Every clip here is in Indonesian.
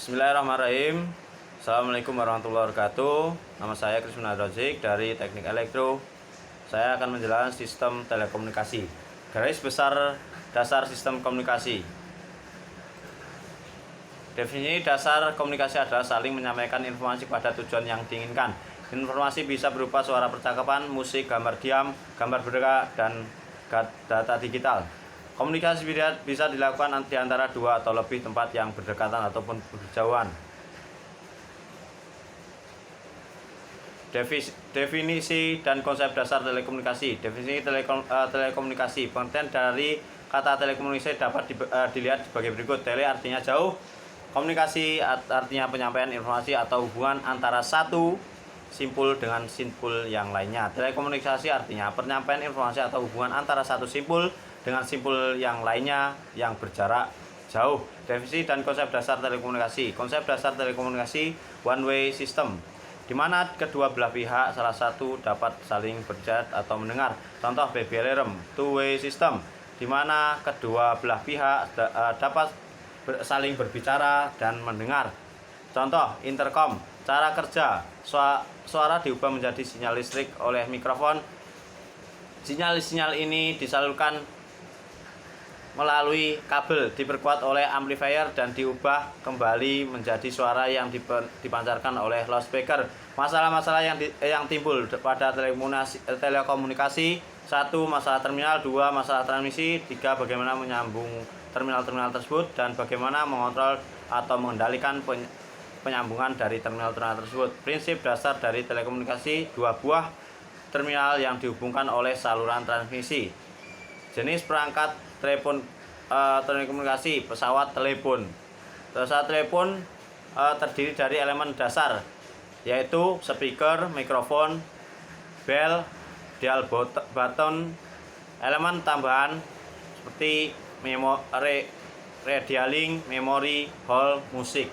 Bismillahirrahmanirrahim. Assalamualaikum warahmatullahi wabarakatuh. Nama saya Krismana Rozik dari Teknik Elektro. Saya akan menjelaskan sistem telekomunikasi. Garis besar dasar sistem komunikasi. Definisi dasar komunikasi adalah saling menyampaikan informasi pada tujuan yang diinginkan. Informasi bisa berupa suara percakapan, musik, gambar diam, gambar bergerak, dan data digital. Komunikasi bisa dilakukan di antara dua atau lebih tempat yang berdekatan ataupun berjauhan. Definisi dan konsep dasar telekomunikasi. Definisi telekomunikasi. Pengertian dari kata telekomunikasi dapat dilihat sebagai berikut. Tele artinya jauh. Komunikasi artinya penyampaian informasi atau hubungan antara satu simpul dengan simpul yang lainnya. Telekomunikasi artinya penyampaian informasi atau hubungan antara satu simpul dengan simpul yang lainnya yang berjarak jauh. Definisi dan konsep dasar telekomunikasi. Konsep dasar telekomunikasi one way system, di mana kedua belah pihak salah satu dapat saling berchat atau mendengar. Contoh BBM two way system, di mana kedua belah pihak dapat saling berbicara dan mendengar. Contoh intercom. Cara kerja: suara diubah menjadi sinyal listrik oleh mikrofon. Sinyal ini disalurkan melalui kabel, diperkuat oleh amplifier, dan diubah kembali menjadi suara yang dipancarkan oleh loudspeaker. Masalah-masalah yang timbul pada telekomunikasi: 1. Masalah terminal. 2. Masalah transmisi. 3. Bagaimana menyambung terminal-terminal tersebut dan bagaimana mengontrol atau mengendalikan penyambungan dari terminal-terminal tersebut. Prinsip dasar dari telekomunikasi: 2 buah terminal yang dihubungkan oleh saluran transmisi. Jenis perangkat telepon telekomunikasi: pesawat telepon. Pesawat telepon terdiri dari elemen dasar, yaitu speaker, mikrofon, bell, dial button, elemen tambahan seperti radialink, memori, hall, musik.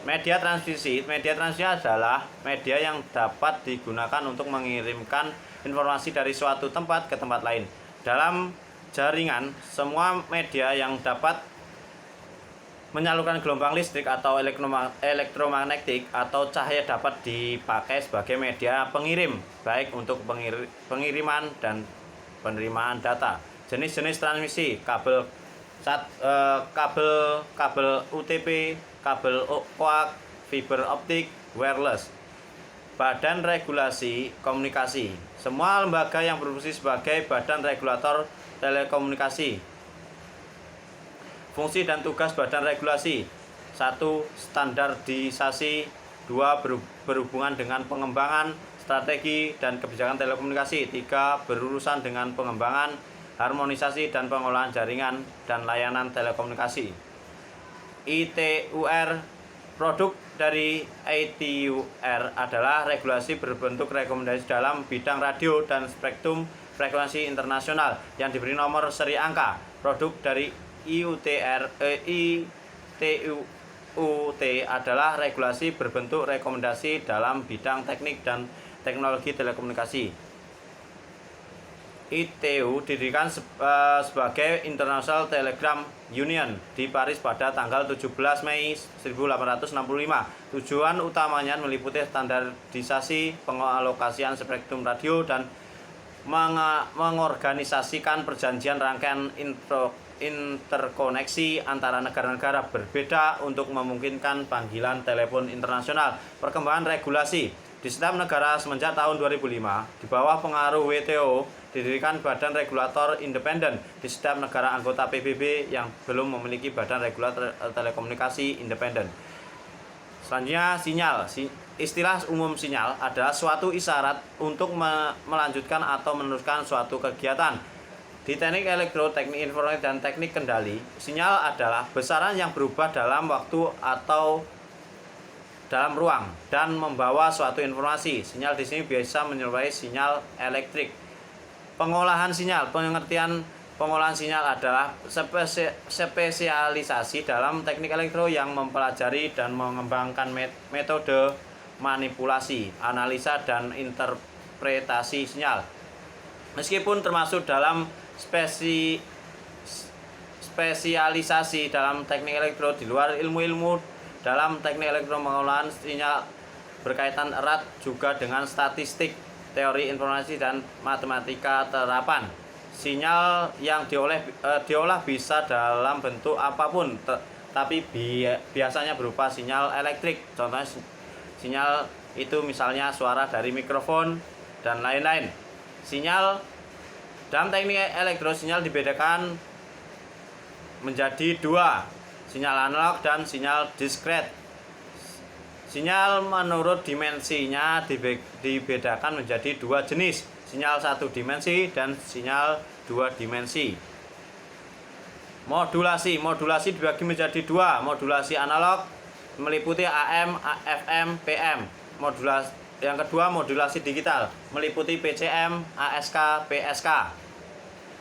Media transmisi. Media transmisi adalah media yang dapat digunakan untuk mengirimkan informasi dari suatu tempat ke tempat lain. Dalam jaringan, semua media yang dapat menyalurkan gelombang listrik atau elektromagnetik atau cahaya dapat dipakai sebagai media pengirim, baik untuk pengiriman dan penerimaan data. Jenis-jenis transmisi: kabel UTP, kabel coax, fiber optik, wireless. Badan Regulasi Komunikasi. Semua lembaga yang berfungsi sebagai badan regulator telekomunikasi. Fungsi dan tugas badan regulasi: 1. Standarisasi. 2. Berhubungan dengan pengembangan strategi dan kebijakan telekomunikasi. 3. Berurusan dengan pengembangan, harmonisasi, dan pengolahan jaringan dan layanan telekomunikasi. ITUR. Produk dari ITUR adalah regulasi berbentuk rekomendasi dalam bidang radio dan spektrum frekuensi internasional yang diberi nomor seri angka. Produk dari ITUT adalah regulasi berbentuk rekomendasi dalam bidang teknik dan teknologi telekomunikasi. ITU didirikan sebagai International Telegraph Union di Paris pada tanggal 17 Mei 1865. Tujuan utamanya meliputi standarisasi, pengalokasian spektrum radio, dan mengorganisasikan perjanjian rangkaian interkoneksi antara negara-negara berbeda untuk memungkinkan panggilan telepon internasional. Perkembangan regulasi di setiap negara semenjak tahun 2005, di bawah pengaruh WTO, didirikan badan regulator independen. Di setiap negara anggota PBB yang belum memiliki badan regulator telekomunikasi independen. Selanjutnya, sinyal. Istilah umum sinyal adalah suatu isyarat untuk melanjutkan atau meneruskan suatu kegiatan. Di teknik elektro, teknik informasi, dan teknik kendali, sinyal adalah besaran yang berubah dalam waktu atau dalam ruang dan membawa suatu informasi. Sinyal di sini biasa menyerupai sinyal elektrik. Pengolahan sinyal. Pengertian pengolahan sinyal adalah spesialisasi dalam teknik elektro yang mempelajari dan mengembangkan metode manipulasi, analisa, dan interpretasi sinyal. Meskipun termasuk dalam spesialisasi dalam teknik elektro, di luar ilmu-ilmu Dalam teknik elektromengolahan sinyal berkaitan erat juga dengan statistik, teori informasi, dan matematika terapan. Sinyal yang diolah bisa dalam bentuk apapun, tapi biasanya berupa sinyal elektrik. Contohnya sinyal itu misalnya suara dari mikrofon dan lain-lain. Sinyal dalam teknik elektro, sinyal dibedakan menjadi dua, sinyal analog dan sinyal diskret. Sinyal menurut dimensinya dibedakan menjadi dua jenis, sinyal satu dimensi dan sinyal dua dimensi. Modulasi dibagi menjadi dua, modulasi analog meliputi AM, FM, PM. Yang kedua, modulasi digital meliputi PCM, ASK, PSK.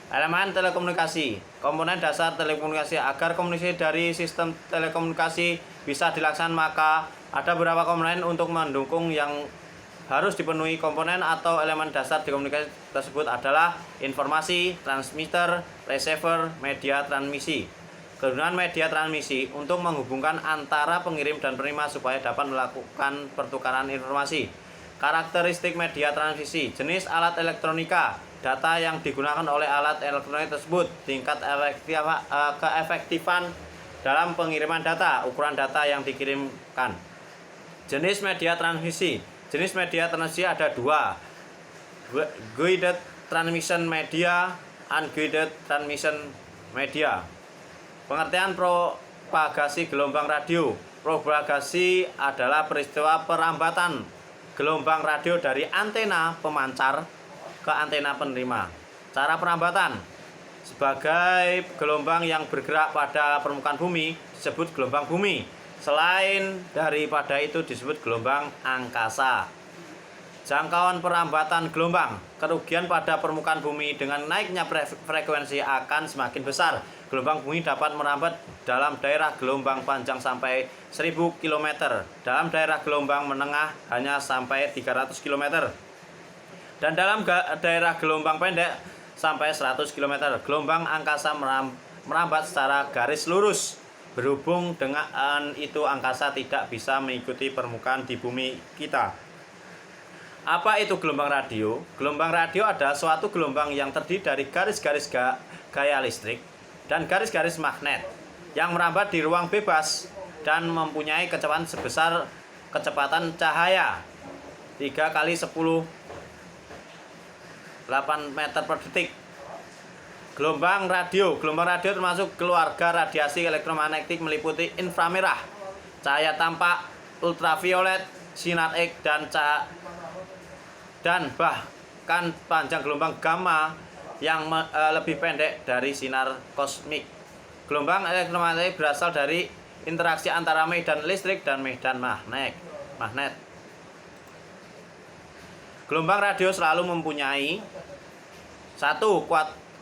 Elemen telekomunikasi, komponen dasar telekomunikasi. Agar komunikasi dari sistem telekomunikasi bisa dilaksanakan, maka ada beberapa komponen untuk mendukung yang harus dipenuhi. Komponen atau elemen dasar di komunikasi tersebut adalah informasi, transmitter, receiver, media transmisi. Kegunaan media transmisi untuk menghubungkan antara pengirim dan penerima supaya dapat melakukan pertukaran informasi. Karakteristik media transmisi, jenis alat elektronika, data yang digunakan oleh alat elektronik tersebut, tingkat keefektifan dalam pengiriman data, ukuran data yang dikirimkan. Jenis media transmisi ada dua, guided transmission media, unguided transmission media. Pengertian propagasi gelombang radio. Propagasi adalah peristiwa perambatan gelombang radio dari antena pemancar ke antena penerima. Cara perambatan sebagai gelombang yang bergerak pada permukaan bumi disebut gelombang bumi. Selain daripada itu disebut gelombang angkasa. Jangkauan perambatan gelombang. Kerugian pada permukaan bumi dengan naiknya frekuensi akan semakin besar. Gelombang bumi dapat merambat dalam daerah gelombang panjang sampai 1000 km. Dalam daerah gelombang menengah hanya sampai 300 km. Dan dalam daerah gelombang pendek sampai 100 km. Gelombang angkasa merambat secara garis lurus. Berhubung dengan itu angkasa tidak bisa mengikuti permukaan di bumi kita. Apa itu gelombang radio? Gelombang radio adalah suatu gelombang yang terdiri dari garis-garis gaya listrik dan garis-garis magnet yang merambat di ruang bebas dan mempunyai kecepatan sebesar kecepatan cahaya 3 kali 10 8 meter per detik. Gelombang radio termasuk keluarga radiasi elektromagnetik, meliputi inframerah, cahaya tampak, ultraviolet, sinar X, dan bahkan panjang gelombang gamma yang lebih pendek dari sinar kosmik. Gelombang elektromagnetik berasal dari interaksi antara medan listrik dan medan magnet. Gelombang radio selalu mempunyai 1.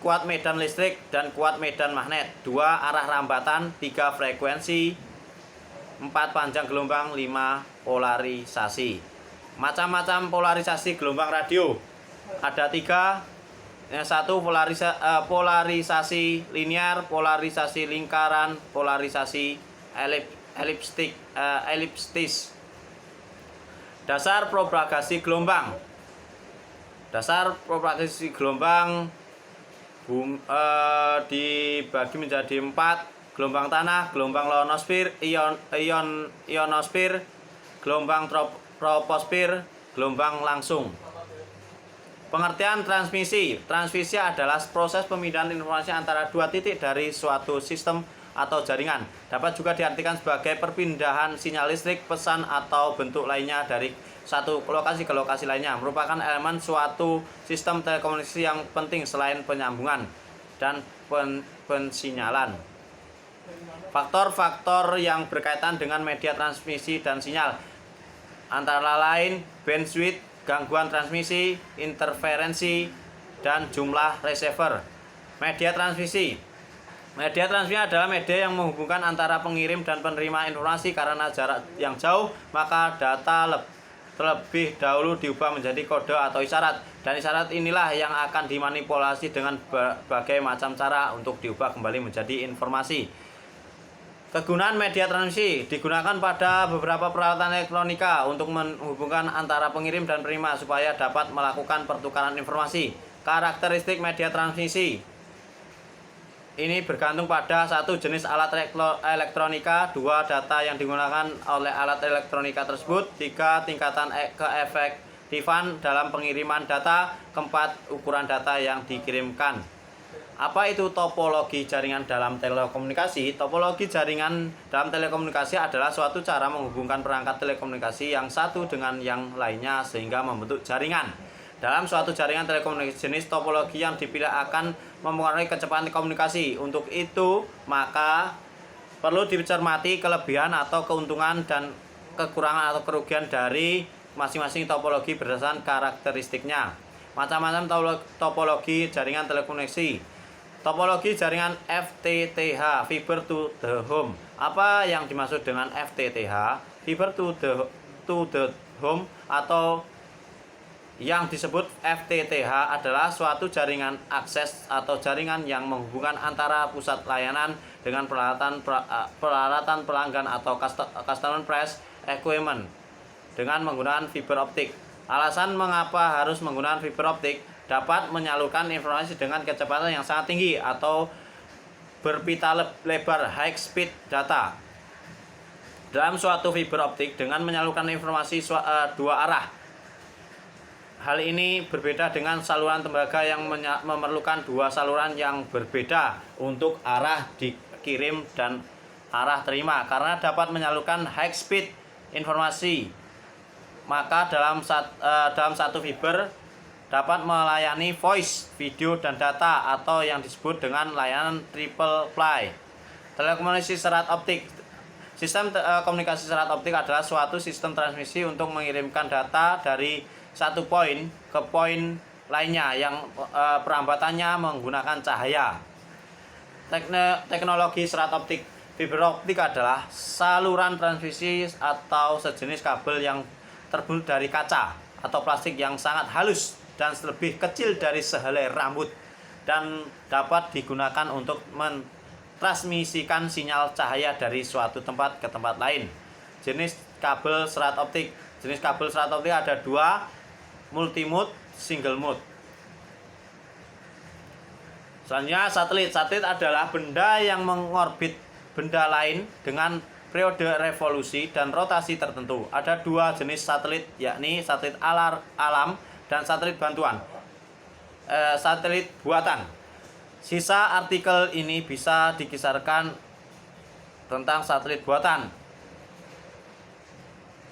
Kuat medan listrik dan kuat medan magnet, 2. Arah rambatan, 3. Frekuensi, 4. Panjang gelombang, 5. Polarisasi. Macam-macam polarisasi gelombang radio ada 3. Yang 1. Polarisasi linear, polarisasi lingkaran, polarisasi eliptis. Dasar propagasi gelombang. Dasar propagasi gelombang dibagi menjadi 4. Gelombang tanah, gelombang ionosfer, gelombang troposfer, gelombang langsung. Pengertian transmisi. Transmisi adalah proses pemindahan informasi antara dua titik dari suatu sistem atau jaringan. Dapat juga diartikan sebagai perpindahan sinyal listrik, pesan, atau bentuk lainnya dari satu lokasi ke lokasi lainnya. Merupakan elemen suatu sistem telekomunikasi yang penting selain penyambungan dan pensinyalan. Faktor-faktor yang berkaitan dengan media transmisi dan sinyal antara lain bandwidth, gangguan transmisi, interferensi, dan jumlah receiver. Media transmisi adalah media yang menghubungkan antara pengirim dan penerima informasi. Karena jarak yang jauh, maka data terlebih dahulu diubah menjadi kode atau isyarat, dan isyarat inilah yang akan dimanipulasi dengan berbagai macam cara untuk diubah kembali menjadi informasi. Kegunaan media transmisi digunakan pada beberapa peralatan elektronika untuk menghubungkan antara pengirim dan penerima supaya dapat melakukan pertukaran informasi. Karakteristik media transmisi ini bergantung pada satu jenis alat elektronika, dua data yang digunakan oleh alat elektronika tersebut, tiga tingkatan keefektifan dalam pengiriman data, keempat ukuran data yang dikirimkan. Apa itu topologi jaringan dalam telekomunikasi? Topologi jaringan dalam telekomunikasi adalah suatu cara menghubungkan perangkat telekomunikasi yang satu dengan yang lainnya sehingga membentuk jaringan. Dalam suatu jaringan telekomunikasi, jenis topologi yang dipilih akan mempengaruhi kecepatan komunikasi. Untuk itu, maka perlu dicermati kelebihan atau keuntungan dan kekurangan atau kerugian dari masing-masing topologi berdasarkan karakteristiknya. Macam-macam topologi jaringan telekomunikasi. Topologi jaringan FTTH, Fiber to the Home. Apa yang dimaksud dengan FTTH? Fiber to the Home atau yang disebut FTTH adalah suatu jaringan akses atau jaringan yang menghubungkan antara pusat layanan dengan peralatan pelanggan atau customer price equipment dengan menggunakan fiber optik. Alasan mengapa harus menggunakan fiber optik: dapat menyalurkan informasi dengan kecepatan yang sangat tinggi atau berpita lebar high speed data. Dalam suatu fiber optik dengan menyalurkan informasi dua arah. Hal ini berbeda dengan saluran tembaga yang memerlukan dua saluran yang berbeda untuk arah dikirim dan arah terima. Karena dapat menyalurkan high speed informasi, maka dalam satu fiber dapat melayani voice, video, dan data atau yang disebut dengan layanan triple play. Telekomunikasi serat optik. Sistem komunikasi serat optik adalah suatu sistem transmisi untuk mengirimkan data dari satu poin ke poin lainnya yang perambatannya menggunakan cahaya. Teknologi serat optik. Fiber optik adalah saluran transmisi atau sejenis kabel yang terbuat dari kaca atau plastik yang sangat halus dan lebih kecil dari sehelai rambut dan dapat digunakan untuk mentransmisikan sinyal cahaya dari suatu tempat ke tempat lain. Jenis kabel serat optik. Jenis kabel serat optik ada dua, multimode, single mode. Selanjutnya satelit. Satelit adalah benda yang mengorbit benda lain dengan periode revolusi dan rotasi tertentu. Ada dua jenis satelit, yakni satelit alam dan satelit bantuan. Satelit buatan. Sisa artikel ini bisa dikisarkan tentang satelit buatan.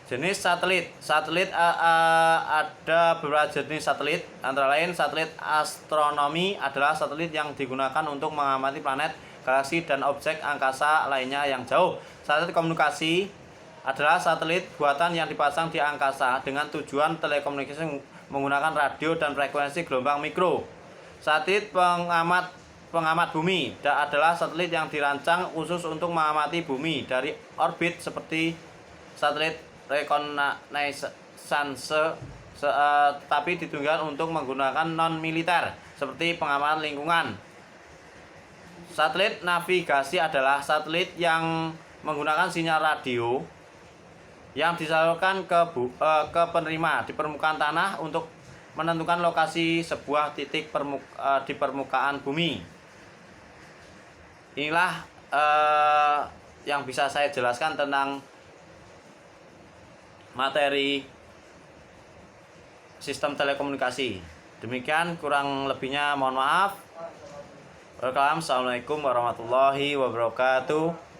Jenis satelit. Satelit ada beberapa jenis satelit. Antara lain satelit astronomi adalah satelit yang digunakan untuk mengamati planet, galaksi, dan objek angkasa lainnya yang jauh. Satelit komunikasi adalah satelit buatan yang dipasang di angkasa dengan tujuan telekomunikasi menggunakan radio dan frekuensi gelombang mikro. Satelit pengamat bumi adalah satelit yang dirancang khusus untuk mengamati bumi dari orbit seperti satelit reconnaissance, tetapi ditujukan untuk menggunakan non-militer seperti pengamatan lingkungan. Satelit navigasi adalah satelit yang menggunakan sinyal radio yang disalurkan ke penerima di permukaan tanah untuk menentukan lokasi sebuah titik di permukaan bumi. Inilah yang bisa saya jelaskan tentang materi sistem telekomunikasi. Demikian, kurang lebihnya mohon maaf. Assalamualaikum warahmatullahi wabarakatuh.